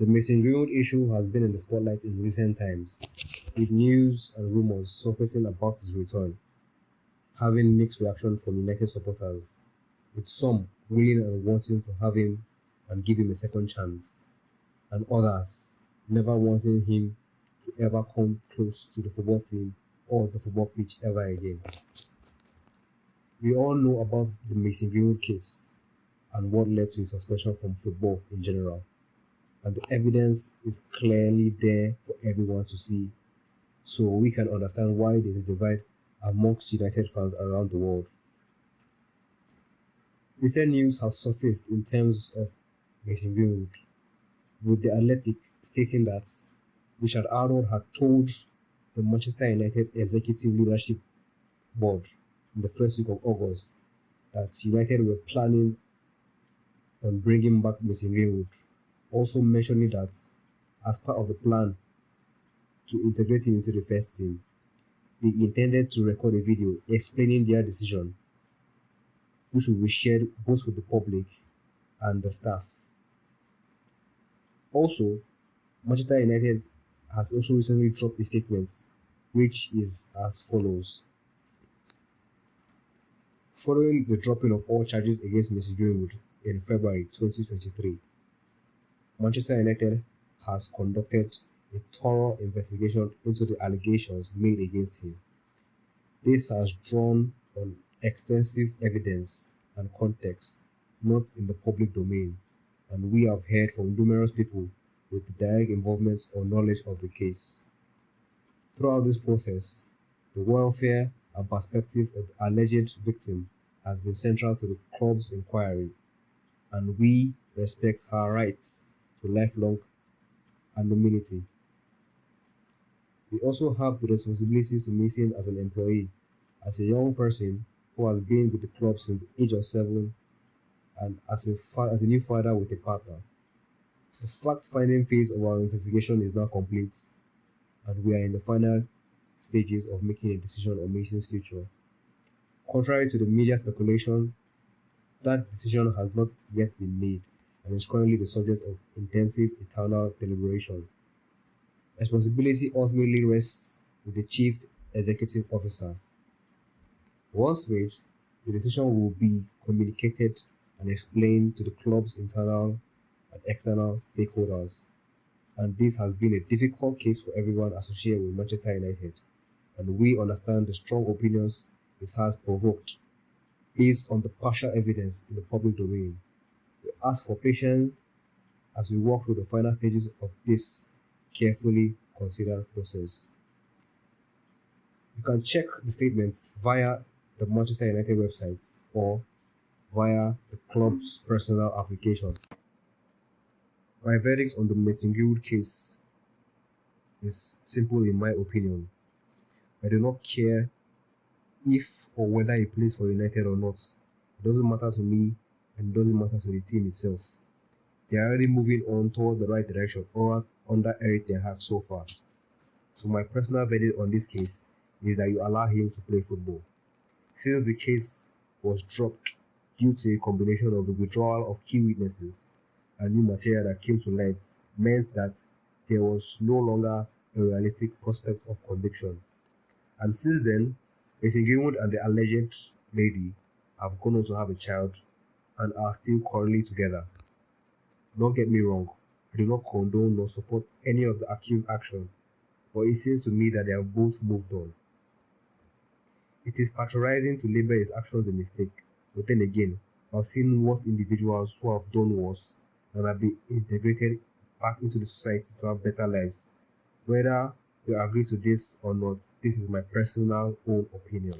The Mason Greenwood issue has been in the spotlight in recent times, with news and rumours surfacing about his return, having mixed reaction from United supporters, with some willing and wanting to have him and give him a second chance, and others never wanting him to ever come close to the football team or the football pitch ever again. We all know about the Mason Greenwood case and what led to his suspension from football in general, and the evidence is clearly there for everyone to see, so we can understand why there's a divide amongst United fans around the world. Recent news has surfaced in terms of Mason Greenwood, with the Athletic stating that Richard Arnold had told the Manchester United Executive Leadership Board in the first week of August that United were planning on bringing back Mason Greenwood, also mentioning that as part of the plan to integrate him into the first team, they intended to record a video explaining their decision, which will be shared both with the public and the staff. Also, Manchester United has also recently dropped a statement which is as follows. Following the dropping of all charges against Mason Greenwood in February 2023, Manchester United has conducted a thorough investigation into the allegations made against him. This has drawn on extensive evidence and context not in the public domain, and we have heard from numerous people with direct involvement or knowledge of the case. Throughout this process, the welfare and perspective of the alleged victim has been central to the club's inquiry, and we respect her rights to lifelong anonymity. We also have the responsibilities to Mason as an employee, as a young person who has been with the club since the age of 7, and as a new father with a partner. The fact-finding phase of our investigation is now complete, and we are in the final stages of making a decision on Mason's future. Contrary to the media speculation, that decision has not yet been made and is currently the subject of intensive internal deliberation. Responsibility ultimately rests with the Chief Executive Officer. Once made, the decision will be communicated and explained to the club's internal and external stakeholders, and this has been a difficult case for everyone associated with Manchester United, and we understand the strong opinions it has provoked based on the partial evidence in the public domain. We ask for patience as we walk through the final stages of this carefully considered process. You can check the statements via the Manchester United website or via the club's personal application. My verdict on the Mason Greenwood case is simple in my opinion. I do not care if or whether he plays for United or not. It doesn't matter to me, and it doesn't matter to the team itself. They are already moving on toward the right direction or under Eric Ten Hag so far. So my personal verdict on this case is that you allow him to play football. Since the case was dropped due to a combination of the withdrawal of key witnesses and new material that came to light, meant that there was no longer a realistic prospect of conviction. And since then, Mason Greenwood and the alleged lady have gone on to have a child and are still currently together. Don't get me wrong, I do not condone nor support any of the accused action, but it seems to me that they have both moved on. It is patronizing to label his actions a mistake, but then again, I've seen worse individuals who have done worse and have been integrated back into the society to have better lives. Whether you agree to this or not, this is my personal own opinion.